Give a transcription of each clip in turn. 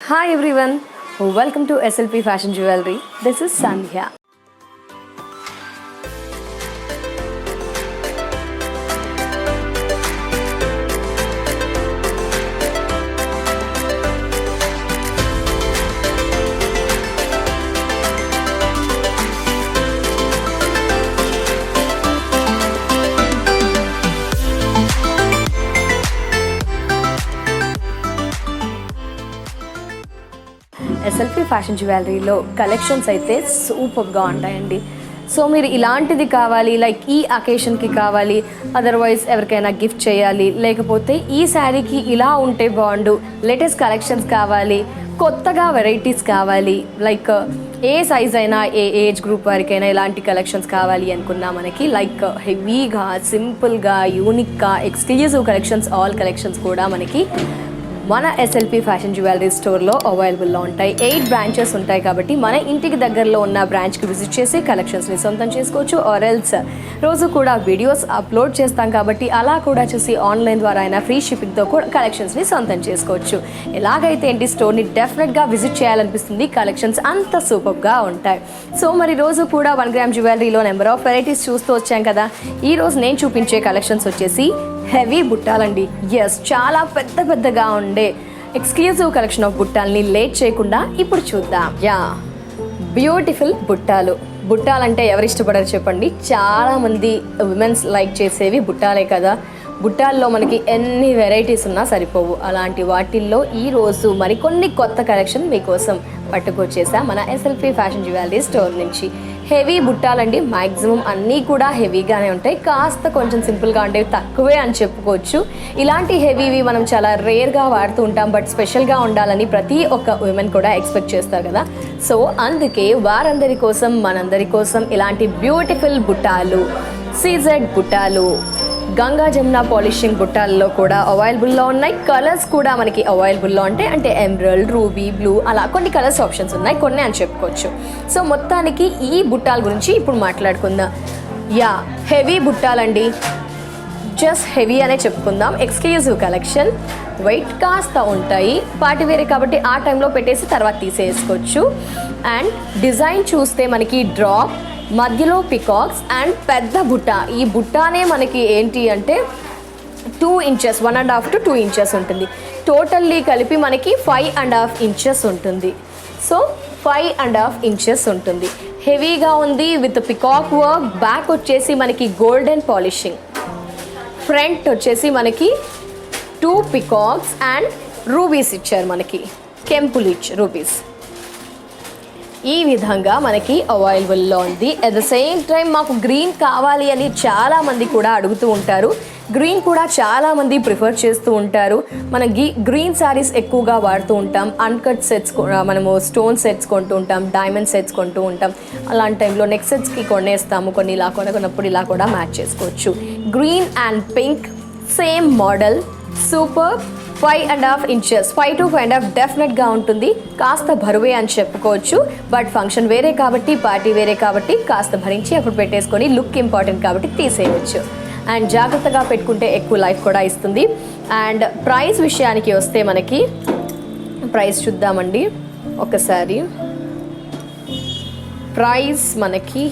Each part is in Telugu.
Hi everyone, welcome to SLP Fashion Jewelry. This is Sandhya. SLP fashion జ్యువెలరీలో కలెక్షన్స్ అయితే సూపర్గా ఉంటాయండి. సో మీరు ఇలాంటిది కావాలి, లైక్ ఈ అకేషన్కి కావాలి, అదర్వైజ్ ఎవరికైనా గిఫ్ట్ చేయాలి, లేకపోతే ఈ శారీకి ఇలా ఉంటే బాగుండు, లేటెస్ట్ కలెక్షన్స్ కావాలి, కొత్తగా వెరైటీస్ కావాలి, లైక్ ఏ సైజ్ అయినా ఏ ఏజ్ గ్రూప్ వారికైనా ఇలాంటి కలెక్షన్స్ కావాలి అనుకున్నా మనకి లైక్ హెవీగా, సింపుల్గా, యూనిక్గా, ఎక్స్క్లూజివ్ కలెక్షన్స్, ఆల్ కలెక్షన్స్ కూడా మనకి మన ఎస్ఎల్పి ఫ్యాషన్ జ్యువెలరీ స్టోర్లో అవైలబుల్లో ఉంటాయి. 8 బ్రాంచెస్ ఉంటాయి కాబట్టి మన ఇంటికి దగ్గరలో ఉన్న బ్రాంచ్కి విజిట్ చేసి కలెక్షన్స్ని సొంతం చేసుకోవచ్చు. ఆర్ ఎల్స్ రోజు కూడా వీడియోస్ అప్లోడ్ చేస్తాం కాబట్టి అలా కూడా చూసి ఆన్లైన్ ద్వారా అయినా ఫ్రీ షిప్పింగ్తో కూడా కలెక్షన్స్ని సొంతం చేసుకోవచ్చు. ఎలాగైతే ఏంటి స్టోర్ని డెఫినెట్గా విజిట్ చేయాలనిపిస్తుంది, కలెక్షన్స్ అంత సూపర్గా ఉంటాయి. సో మరి రోజు కూడా 1 గ్రామ్ జ్యువెలరీలో నెంబర్ ఆఫ్ వెరైటీస్ చూస్తూ వచ్చాం కదా. ఈరోజు నేను చూపించే కలెక్షన్స్ వచ్చేసి హెవీ బుట్టాలండి. ఎస్, చాలా పెద్దగా ఉండే ఎక్స్క్లూజివ్ కలెక్షన్ ఆఫ్ బుట్టాలని లేట్ చేయకుండా ఇప్పుడు చూద్దాం. బ్యూటిఫుల్ బుట్టాలంటే ఎవరు ఇష్టపడరు చెప్పండి. చాలామంది ఉమెన్స్ లైక్ చేసేవి బుట్టాలే కదా. బుట్టాల్లో మనకి ఎన్ని వెరైటీస్ ఉన్నా సరిపోవు. అలాంటి వాటిల్లో ఈరోజు మరికొన్ని కొత్త కలెక్షన్ మీకోసం పట్టుకొచ్చేసా మన ఎస్ఎల్పి ఫ్యాషన్ జ్యువెలరీ స్టోర్ నుంచి. హెవీ బుట్టాలండి, మ్యాక్సిమం అన్నీ కూడా హెవీగానే ఉంటాయి. కాస్త కొంచెం సింపుల్గా అంటే తక్కువే అని చెప్పుకోవచ్చు. ఇలాంటి హెవీవి మనం చాలా రేర్గా వాడుతూ ఉంటాం, బట్ స్పెషల్గా ఉండాలని ప్రతి ఒక్క ఉమెన్ కూడా ఎక్స్పెక్ట్ చేస్తారు కదా. సో అందుకే వారందరి కోసం, మనందరి కోసం ఇలాంటి బ్యూటిఫుల్ బుట్టాలు, సీజెడ్ బుట్టాలు, గంగా జమున పాలిషింగ్ బుట్టాల్లో కూడా అవైలబుల్లో ఉన్నాయి. కలర్స్ కూడా మనకి అవైలబుల్లో ఉంటాయి. అంటే ఎమరల్డ్, రూబీ, బ్లూ అలా కొన్ని కలర్స్ ఆప్షన్స్ ఉన్నాయి, కొన్ని అని చెప్పుకోవచ్చు. సో మొత్తానికి ఈ బుట్టాల గురించి ఇప్పుడు మాట్లాడుకుందాం. హెవీ బుట్టాలండి, జస్ట్ హెవీ అనే చెప్పుకుందాం. ఎక్స్క్లూజివ్ కలెక్షన్, వెయిట్ కాస్త ఉంటాయి, పార్టీ వేరే కాబట్టి ఆ టైంలో పెట్టేసి తర్వాత తీసేసుకోవచ్చు. అండ్ డిజైన్ చూస్తే మనకి డ్రాప్, మధ్యలో పికాక్స్ అండ్ పెద్ద బుట్ట. ఈ బుట్టానే మనకి ఏంటి అంటే 2 ఇంచెస్, 1.5 to 2 ఇంచెస్ ఉంటుంది. టోటల్లీ కలిపి మనకి 5.5 ఇంచెస్ ఉంటుంది. సో 5.5 ఇంచెస్ ఉంటుంది. హెవీగా ఉంది విత్ పికాక్ వర్క్. బ్యాక్ వచ్చేసి మనకి గోల్డెన్ పాలిషింగ్, ఫ్రంట్ వచ్చేసి మనకి 2 పికాక్స్ అండ్ రూబీస్ ఇచ్చారు, మనకి కెంపుల్ రూబీస్. ఈ విధంగా మనకి అవైలబుల్లో ఉంది. అట్ ద సేమ్ టైం మాకు గ్రీన్ కావాలి అని చాలామంది కూడా అడుగుతూ ఉంటారు. గ్రీన్ కూడా చాలామంది ప్రిఫర్ చేస్తూ ఉంటారు. మన గ్రీన్ శారీస్ ఎక్కువగా వాడుతూ ఉంటాం. అన్కట్ సెట్స్ మనము స్టోన్ సెట్స్ కొంటూ ఉంటాం, డైమండ్ సెట్స్ కొంటూ ఉంటాం. అలాంటి టైంలో నెక్ సెట్స్కి కొనేస్తాము, కొన్ని ఇలా కొన్నప్పుడు ఇలా కూడా మ్యాచ్ చేసుకోవచ్చు. Green and pink same model, super. 5.5 inches, 5 to 5.5 డెఫినెట్గా ఉంటుంది. కాస్త బరువే అని చెప్పుకోవచ్చు, బట్ ఫంక్షన్ వేరే కాబట్టి, పార్టీ వేరే కాబట్టి కాస్త భరించి అప్పుడు పెట్టేసుకొని లుక్ ఇంపార్టెంట్ కాబట్టి తీసేయవచ్చు. అండ్ జాగ్రత్తగా పెట్టుకుంటే ఎక్కువ లైఫ్ కూడా ఇస్తుంది. అండ్ ప్రైస్ విషయానికి వస్తే మనకి ప్రైస్ చూద్దామండి ఒకసారి. ప్రైస్ మనకి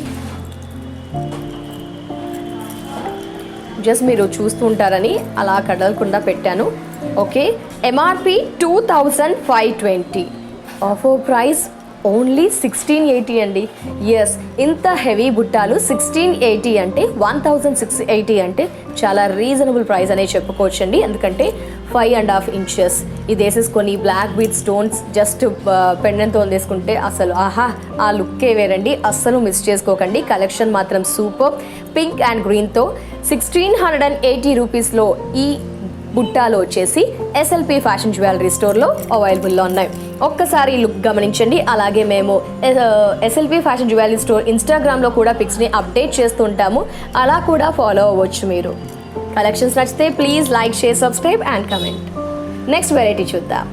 జస్ట్ మీరు చూస్తూ ఉంటారని అలా కదలకుండా పెట్టాను. Okay, MRP 2520, offer price only 1680 అండి. ఎస్, ఇంత హెవీ బుట్టాలు 1680 అంటే 1680 అంటే చాలా రీజనబుల్ ప్రైస్ అనే చెప్పుకోవచ్చు అండి. ఎందుకంటే 5.5 ఇంచెస్ ఇది వేసేసుకొని బ్లాక్ బీట్ స్టోన్స్ జస్ట్ పెండెంట్తో వేసుకుంటే అసలు ఆ లుక్కే వేరండి. అస్సలు మిస్ చేసుకోకండి. కలెక్షన్ మాత్రం సూపర్. పింక్ అండ్ గ్రీన్తో 1680 రూపీస్లో ఈ బుట్టాలు వచ్చేసి ఎస్ఎల్పి ఫ్యాషన్ జ్యువెలరీ స్టోర్లో అవైలబుల్లో ఉన్నాయి. ఒక్కసారి లుక్ గమనించండి. అలాగే మేము ఎస్ఎల్పి ఫ్యాషన్ జ్యువెలరీ స్టోర్ ఇన్స్టాగ్రామ్లో కూడా పిక్స్ని అప్డేట్ చేస్తూ ఉంటాము, అలా కూడా ఫాలో అవ్వచ్చు మీరు. కలెక్షన్స్ నచ్చితే please like, share, subscribe and comment. Next variety చూద్దాం.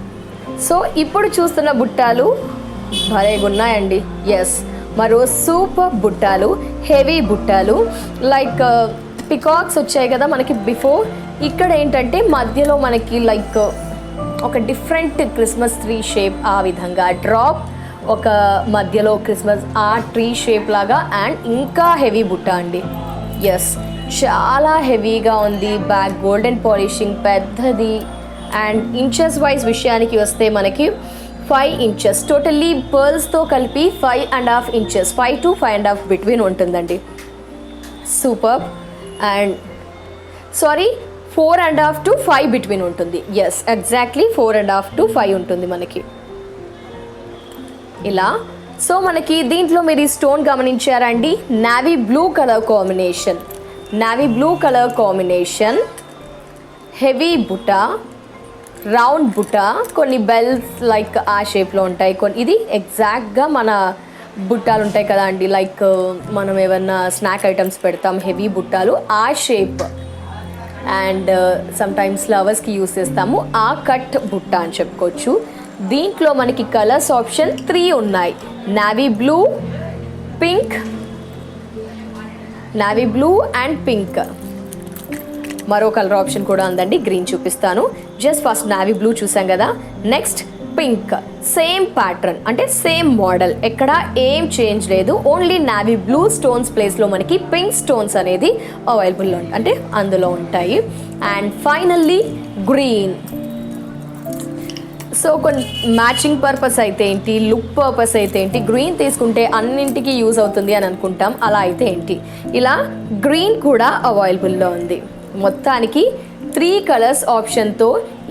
సో ఇప్పుడు చూస్తున్న బుట్టాలు భలేగా ఉన్నాయండి. ఎస్, మరో సూపర్ బుట్టాలు, హెవీ బుట్టాలు. లైక్ పికాక్స్ వచ్చాయి కదా మనకి బిఫోర్. ఇక్కడ ఏంటంటే మధ్యలో మనకి లైక్ ఒక డిఫరెంట్ క్రిస్మస్ ట్రీ షేప్, ఆ విధంగా డ్రాప్, ఒక మధ్యలో క్రిస్మస్ ఆ ట్రీ షేప్ లాగా, అండ్ ఇంకా హెవీ బుట్ట అండి. ఎస్, చాలా హెవీగా ఉంది. బ్యాక్ గోల్డెన్ పాలిషింగ్ పెద్దది. అండ్ ఇంచెస్ వైజ్ విషయానికి వస్తే మనకి 5 inches టోటల్లీ పర్ల్స్తో కలిపి 5.5 inches, 5 to 5.5 బిట్వీన్ ఉంటుందండి. సూపర్. అండ్ 4.5 to 5 బిట్వీన్ ఉంటుంది. ఎస్, ఎగ్జాక్ట్లీ 4.5 to 5 ఉంటుంది మనకి ఇలా. సో మనకి దీంట్లో మీరు ఈ స్టోన్ గమనించారండి, navy blue colour combination, navy blue colour combination, heavy బుట్ట, రౌండ్ బుట్ట, కొన్ని బెల్స్ లైక్ ఆ షేప్లో ఉంటాయి. ఇది ఎగ్జాక్ట్గా మన బుట్టాలు ఉంటాయి కదా అండి, లైక్ మనం ఏమన్నా స్నాక్ ఐటమ్స్ పెడతాం, హెవీ బుట్టాలు ఆ షేప్. అండ్ సమ్టైమ్స్ ఫ్లవర్స్కి యూస్ చేస్తాము, ఆ కట్ బుట్ట అని చెప్పుకోవచ్చు. దీంట్లో మనకి కలర్స్ ఆప్షన్ 3 ఉన్నాయి. Navy blue, pink, navy blue and pink. మరో కలర్ ఆప్షన్ కూడా ఉందండి, గ్రీన్ చూపిస్తాను. జస్ట్ ఫస్ట్ నావీ బ్లూ చూసాం కదా, నెక్స్ట్ పింక్. సేమ్ ప్యాటర్న్ అంటే సేమ్ మోడల్, ఎక్కడ ఏం చేంజ్ లేదు. ఓన్లీ నావీ బ్లూ స్టోన్స్ ప్లేస్లో మనకి పింక్ స్టోన్స్ అనేది అవైలబుల్ అంటే అందులో ఉంటాయి. And finally green. సో కొన్ని మ్యాచింగ్ పర్పస్ అయితే ఏంటి, లుక్ పర్పస్ అయితే ఏంటి, గ్రీన్ తీసుకుంటే అన్నింటికి యూజ్ అవుతుంది అని అనుకుంటాం, అలా అయితే ఏంటి, ఇలా గ్రీన్ కూడా అవైలబుల్లో ఉంది. మొత్తానికి 3 కలర్స్ ఆప్షన్తో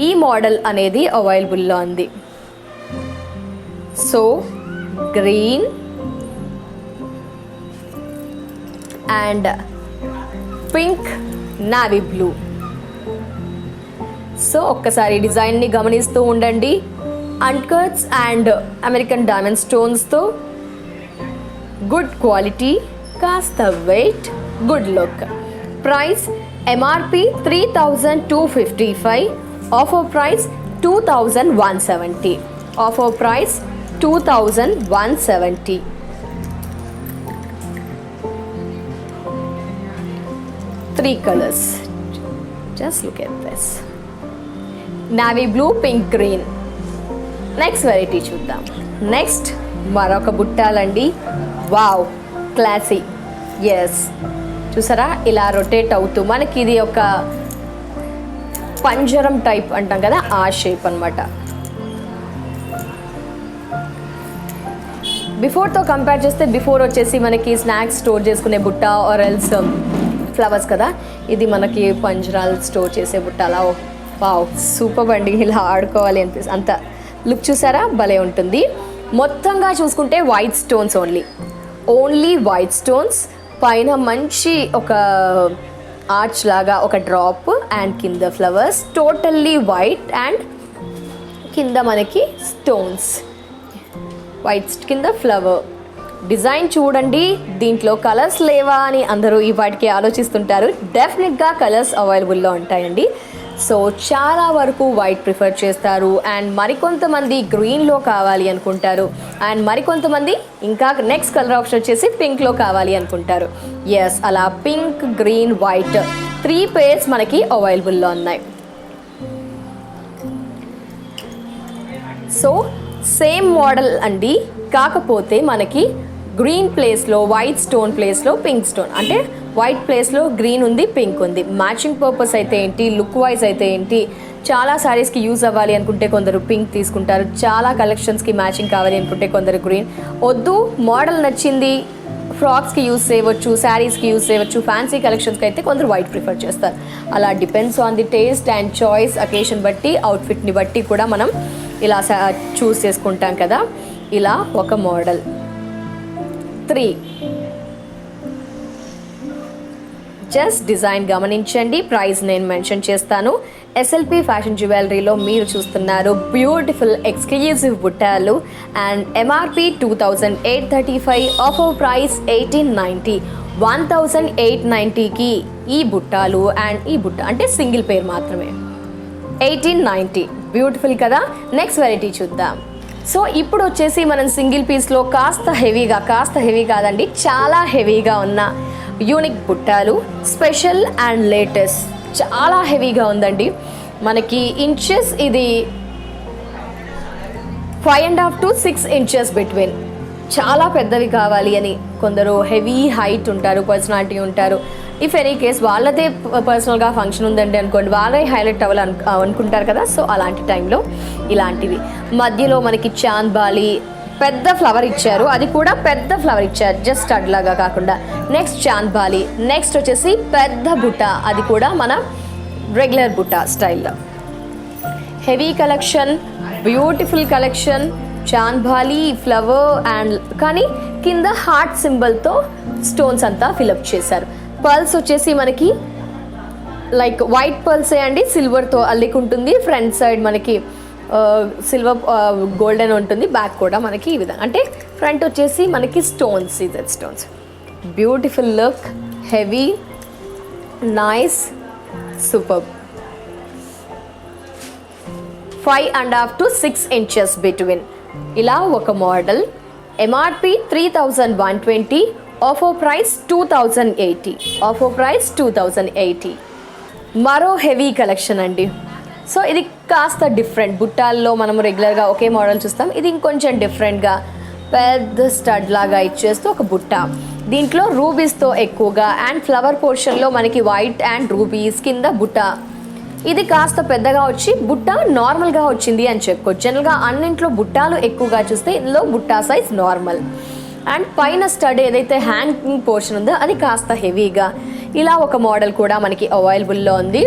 ఈ మోడల్ అనేది అవైలబుల్లో ఉంది. So green and pink, navy blue. So ఒక్కసారి డిజైన్ని గమనిస్తూ ఉండండి. అన్కట్స్ అండ్ అమెరికన్ డైమండ్ స్టోన్స్తో గుడ్ క్వాలిటీ, కాస్త weight, good look. Price MRP 3,255, offer price 2,170, offer price 2,170. Three colors. Just look at this. Navy blue, pink, green. Next variety చూద్దాం. నెక్స్ట్ మరొక బుట్టాలండి. Wow, classy. ఎస్, చూసారా ఇలా రొటేట్ అవుతూ మనకి ఇది ఒక పంజరం టైప్ అంటాం కదా, ఆ షేప్ అనమాట. బిఫోర్తో కంపేర్ చేస్తే బిఫోర్ వచ్చేసి మనకి స్నాక్స్ స్టోర్ చేసుకునే బుట్ట ఆర్ ఎల్స్ ఫ్లవర్స్ కదా, ఇది మనకి పంజరాలు స్టోర్ చేసే బుట్ట. అలా వావ్, సూపర్ అండి, ఇలా ఆడుకోవాలి అనిపిస్తుంది. అంత లుక్ చూసారా, భలే ఉంటుంది. మొత్తంగా చూసుకుంటే white stones, only white stones. పైన మంచి ఒక ఆర్చ్ లాగా ఒక డ్రాప్ అండ్ కింద ఫ్లవర్స్, టోటల్లీ వైట్ అండ్ కింద మనకి స్టోన్స్, వైట్ కింద ఫ్లవర్ డిజైన్. చూడండి, దీంట్లో కలర్స్ లేవా అని అందరూ ఈ వాటికి ఆలోచిస్తుంటారు. డెఫినెట్గా కలర్స్ అవైలబుల్లో ఉంటాయండి. సో చాలా వరకు వైట్ ప్రిఫర్ చేస్తారు, అండ్ మరికొంతమంది గ్రీన్లో కావాలి అనుకుంటారు, అండ్ మరికొంతమంది ఇంకా నెక్స్ట్ కలర్ ఆప్షన్ వచ్చేసి పింక్లో కావాలి అనుకుంటారు. ఎస్, అలా పింక్, గ్రీన్, వైట్ 3 pairs మనకి అవైలబుల్లో ఉన్నాయి. సో సేమ్ మోడల్ అండి, కాకపోతే మనకి గ్రీన్ ప్లేస్లో వైట్ స్టోన్ ప్లేస్లో పింక్ స్టోన్, అంటే వైట్ ప్లేస్లో గ్రీన్ ఉంది, పింక్ ఉంది. మ్యాచింగ్ పర్పస్ అయితే ఏంటి, లుక్ వైజ్ అయితే ఏంటి, చాలా శారీస్కి యూజ్ అవ్వాలి అనుకుంటే కొందరు పింక్ తీసుకుంటారు, చాలా కలెక్షన్స్కి మ్యాచింగ్ కావాలి అనుకుంటే కొందరు గ్రీన్. వద్దు, మోడల్ నచ్చింది, ఫ్రాక్స్కి యూజ్ చేయవచ్చు, శారీస్కి యూజ్ చేయవచ్చు, ఫ్యాన్సీ కలెక్షన్స్కి అయితే కొందరు వైట్ ప్రిఫర్ చేస్తారు. అలా depends on the taste and choice, occasion బట్టి, అవుట్ఫిట్ని బట్టి కూడా మనం ఇలా చూస్ చేసుకుంటాం కదా. ఇలా ఒక మోడల్. 3 జస్ట్ డిజైన్ గమనించండి. ప్రైస్ నేను మెన్షన్ చేస్తాను. SLP ఫ్యాషన్ జ్యువెలరీలో మీరు చూస్తున్నారు బ్యూటిఫుల్ ఎక్స్క్లూజివ్ బుట్టాలు. And MRP 2,835, offer price 1,890. 1,890కి ఈ బుట్టాలు అండ్ ఈ బుట్ట అంటే సింగిల్ పేర్ మాత్రమే, 1,890. బ్యూటిఫుల్ కదా. నెక్స్ట్ వెరైటీ చూద్దాం. సో ఇప్పుడు వచ్చేసి మనం సింగిల్ పీస్లో కాస్త హెవీ కాదండి, చాలా హెవీగా ఉన్న యూనిక్ బుట్టాలు, స్పెషల్ అండ్ లేటెస్ట్. చాలా హెవీగా ఉందండి. మనకి ఇంచెస్ ఇది 5.5 to 6 inches బిట్వీన్. చాలా పెద్దవి కావాలి అని కొందరు హెవీ హైట్ ఉంటారు, పర్సనాలిటీ ఉంటారు. ఇఫ్ ఎనీ కేస్ వాళ్ళదే పర్సనల్గా ఫంక్షన్ ఉందండి అనుకోండి, వాళ్ళే హైలైట్ అవ్వాలి అనుకుంటారు కదా. సో అలాంటి టైంలో ఇలాంటివి. మధ్యలో మనకి చాంద్ బాలి పెద్ద ఫ్లవర్ ఇచ్చారు, అది కూడా పెద్ద ఫ్లవర్ ఇచ్చారు, జస్ట్ స్టడ్ లాగా కాకుండా. నెక్స్ట్ చాంద్ బాలి, నెక్స్ట్ వచ్చేసి పెద్ద బుట్ట, అది కూడా మన రెగ్యులర్ బుట్ట స్టైల్లో. Heavy collection, beautiful collection. Chand Bali flower and కానీ కింద హార్ట్ సింబల్తో స్టోన్స్ అంతా ఫిలప్ చేశారు. పర్ల్స్ వచ్చేసి మనకి లైక్ వైట్ పర్ల్సే అండి, సిల్వర్తో అల్లికుంటుంది. ఫ్రంట్ సైడ్ మనకి సిల్వర్ గోల్డెన్ ఉంటుంది, బ్యాక్ కూడా మనకి ఈ విధంగా. అంటే ఫ్రంట్ వచ్చేసి మనకి stones, CZ stones. Beautiful look, heavy, nice, super. 5.5 to 6 inches between. ఇలా ఒక model. MRP 3,120, offer price 2,080. Offer price 2,080. మరో హెవీ కలెక్షన్ అండి. సో ఇది కాస్త డిఫరెంట్. బుట్టాల్లో మనం రెగ్యులర్గా ఒకే మోడల్ చూస్తాం, ఇది ఇంకొంచెం డిఫరెంట్గా పెద్ద స్టడ్ లాగా ఇచ్చేస్తూ ఒక బుట్ట. దీంట్లో రూబీస్తో ఎక్కువగా అండ్ ఫ్లవర్ పోర్షన్లో మనకి వైట్ అండ్ రూబీస్, కింద బుట్ట. ఇది కాస్త పెద్దగా వచ్చి బుట్ట నార్మల్గా వచ్చింది అని చెప్పుకోవచ్చు. జనరల్గా అన్నింట్లో బుట్టాలు ఎక్కువగా చూస్తే ఇందులో బుట్టా సైజ్ నార్మల్. అండ్ పైన స్టడ్ ఏదైతే హ్యాంగింగ్ పోర్షన్ ఉందో అది కాస్త హెవీగా. ఇలా ఒక మోడల్ కూడా మనకి అవైలబుల్లో ఉంది.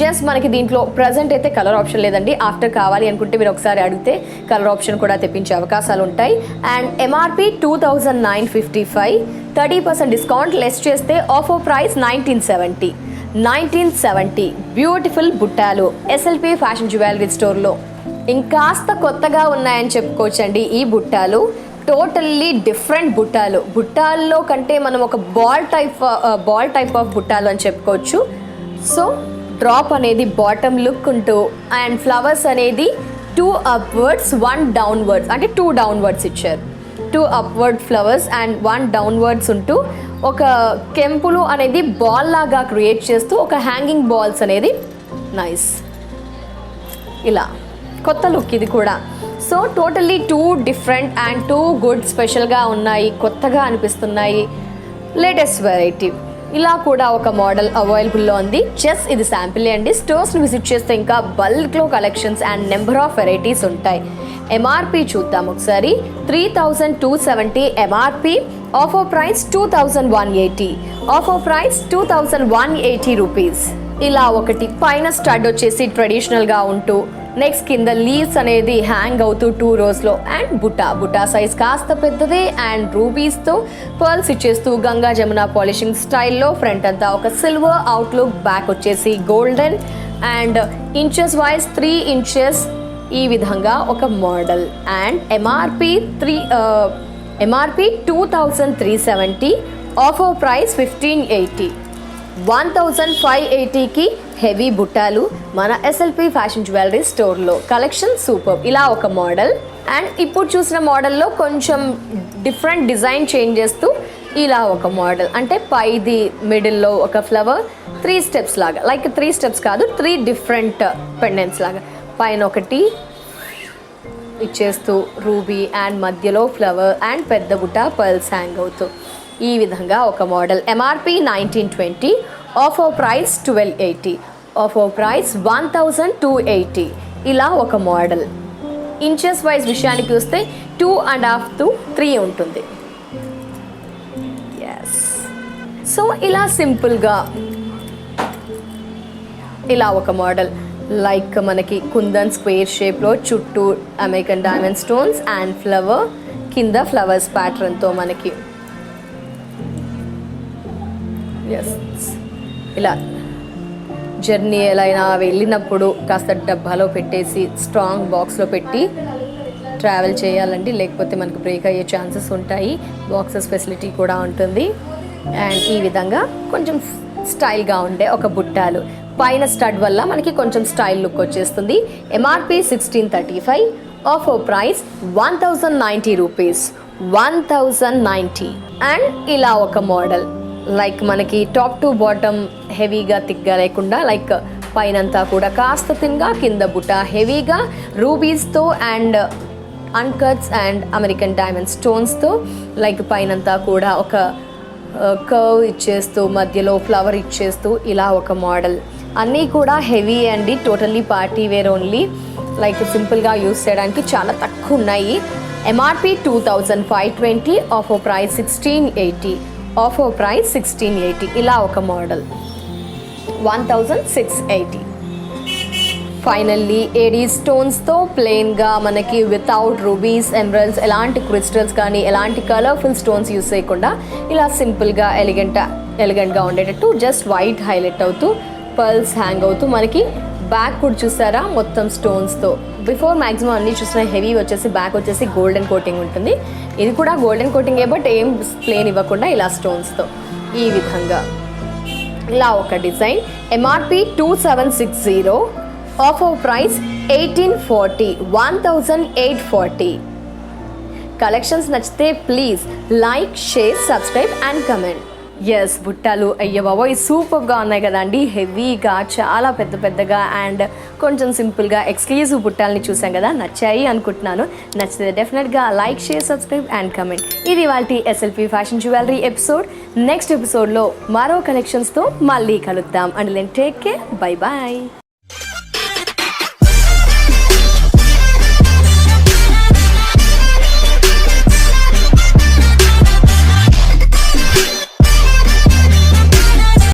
జస్ట్ మనకి దీంట్లో ప్రజెంట్ అయితే కలర్ ఆప్షన్ లేదండి. ఆఫ్టర్ కావాలి అనుకుంటే మీరు ఒకసారి అడిగితే కలర్ ఆప్షన్ కూడా తెప్పించే అవకాశాలు ఉంటాయి. అండ్ ఎంఆర్పి 2,955, 30% డిస్కౌంట్ లెస్ చేస్తే ఆఫర్ ప్రైస్ 1970. 1970. బ్యూటిఫుల్ బుట్టాలు ఎస్ఎల్పి ఫ్యాషన్ జ్యువెలరీ స్టోర్లో ఇంకాస్త కొత్తగా ఉన్నాయని చెప్పుకోవచ్చండి. ఈ బుట్టాలు టోటల్లీ డిఫరెంట్ బుట్టాలు. బుట్టాల్లో కంటే మనం ఒక బాల్ టైప్ ఆఫ్ బుట్టాలు అని చెప్పుకోవచ్చు. సో డ్రాప్ అనేది బాటమ్ లుక్ ఉంటూ అండ్ ఫ్లవర్స్ అనేది 2 upwards 1 downwards, అంటే 2 downwards ఇచ్చారు. 2 upward ఫ్లవర్స్ అండ్ 1 downwards ఉంటూ ఒక కెంపులు అనేది బాల్ లాగా క్రియేట్ చేస్తూ ఒక హ్యాంగింగ్ బాల్స్ అనేది నైస్. ఇలా కొత్త లుక్ ఇది కూడా. So totally 2 different and 2 good, స్పెషల్గా ఉన్నాయి, కొత్తగా అనిపిస్తున్నాయి, లేటెస్ట్ వెరైటీ. ఇలా కూడా ఒక మోడల్ అవైలబుల్లో ఉంది. జస్ట్ ఇది శాంపిల్ అండి. స్టోర్స్ని విజిట్ చేస్తే ఇంకా బల్క్లో collections and number of varieties ఉంటాయి. ఎంఆర్పి చూద్దాం ఒకసారి. 3,270 MRP, offer price 2,180. Offer price 2,180 rupees. ఇలా ఒకటి పైన స్టడ్ వచ్చేసి ట్రెడిషనల్గా ఉంటూ నెక్స్ట్ కింద లీవ్స్ అనేది హ్యాంగ్ అవుతూ 2 rows అండ్ బుట్టా సైజ్ కాస్త పెద్దదే అండ్ రూబీస్తో పర్ల్స్ ఇచ్చేస్తూ గంగా జమున పాలిషింగ్ స్టైల్లో ఫ్రంట్ అంతా ఒక సిల్వర్ అవుట్లుక్, బ్యాక్ వచ్చేసి golden and inches wise 3 inches ఈ విధంగా ఒక మోడల్. And MRP 2,370, offer price 1,580. 1,580కి హెవీ బుట్టాలు మన ఎస్ఎల్పి ఫ్యాషన్ జ్యువెలరీ స్టోర్లో. Collection super. ఇలా ఒక మోడల్. అండ్ ఇప్పుడు చూసిన మోడల్లో కొంచెం డిఫరెంట్ డిజైన్ చేంజ్ చేస్తూ ఇలా ఒక మోడల్. అంటే పైది మిడిల్లో ఒక ఫ్లవర్ 3 steps లాగా, లైక్ 3 steps కాదు, 3 డిఫరెంట్ పెండెంట్స్ లాగా. పైన ఒకటి ఇచ్చేస్తూ రూబీ అండ్ మధ్యలో ఫ్లవర్ అండ్ పెద్ద బుట్ట పర్ల్స్ హ్యాంగ్ అవుతూ ఈ విధంగా ఒక model. MRP 1,920, offer price 1,280. Offer price 1,280. ఇలా ఒక మోడల్. ఇంచెస్ వైజ్ విషయానికి వస్తే 2.5 to 3 ఉంటుంది. ఎస్. సో ఇలా సింపుల్గా ఇలా ఒక మోడల్. లైక్ మనకి కుందన్ స్క్వేర్ షేప్లో చుట్టూ American diamond stones and flower, కింద ఫ్లవర్స్ ప్యాటర్న్తో మనకి ఇలా జర్నీ ఎలా అయినా వెళ్ళినప్పుడు కాస్త డబ్బాలో పెట్టేసి స్ట్రాంగ్ బాక్స్లో పెట్టి ట్రావెల్ చేయాలండి, లేకపోతే మనకు బ్రేక్ అయ్యే ఛాన్సెస్ ఉంటాయి. బాక్సెస్ ఫెసిలిటీ కూడా ఉంటుంది. అండ్ ఈ విధంగా కొంచెం స్టైల్గా ఉండే ఒక బుట్టాలు. పైన స్టడ్ వల్ల మనకి కొంచెం స్టైల్ లుక్ వచ్చేస్తుంది. MRP 1,635, offer price 1,090 rupees. 1,090. And ఇలా ఒక మోడల్ లైక్ మనకి టాప్ టు బాటమ్ హెవీగా థిక్గా లేకుండా లైక్ పైనంతా కూడా కాస్త థిన్గా, కింద బుట్ట హెవీగా రూబీస్తో and uncuts and American diamond స్టోన్స్తో, లైక్ పైనంతా కూడా ఒక కర్వ్ ఇచ్చేస్తూ మధ్యలో ఫ్లవర్ ఇచ్చేస్తూ ఇలా ఒక మోడల్. అన్నీ కూడా హెవీ అండి, totally party wear only, like సింపుల్గా యూస్ చేయడానికి చాలా తక్కువ ఉన్నాయి. MRP 2520, offer price 1680, offer price 1680. ఇలా ఒక మోడల్ 1680. ఫైనల్లీ ఏడీ స్టోన్స్తో ప్లెయిన్గా మనకి వితౌట్ రూబీస్, ఎమరల్డ్స్, ఎలాంటి క్రిస్టల్స్ కానీ ఎలాంటి కలర్ఫుల్ స్టోన్స్ యూస్ చేయకుండా ఇలా సింపుల్గా ఎలిగెంట్గా ఉండేటట్టు జస్ట్ వైట్ హైలైట్ అవుతూ పర్ల్స్ హ్యాంగ్ అవుతూ మనకి బ్యాక్ కూడా చూసారా మొత్తం స్టోన్స్తో. బిఫోర్ మ్యాక్సిమం అన్నీ చూసిన హెవీ వచ్చేసి బ్యాక్ వచ్చేసి గోల్డెన్ కోటింగ్ ఉంటుంది. ఇది కూడా గోల్డెన్ కోటింగే, బట్ ఏం ప్లేన్ ఇవ్వకుండా ఇలా స్టోన్స్తో ఈ విధంగా ఇలా ఒక design. MRP 2760, offer price 1840, 1840. Collections నచ్చితే please like, share, subscribe and comment. Yes, బుట్టాలు అయ్య బాబోయ్ సూపర్గా ఉన్నాయి కదండి, హెవీగా చాలా పెద్ద పెద్దగా అండ్ కొంచెం సింపుల్గా ఎక్స్క్లూజివ్ బుట్టాలని చూసాం కదా, నచ్చాయి అనుకుంటున్నాను. నచ్చితే డెఫినెట్గా like, share, subscribe and comment. ఇది వాటి SLP fashion jewellery episode. Next ఎపిసోడ్లో మరో కలెక్షన్స్తో మళ్ళీ కలుద్దాం. And take care, bye bye.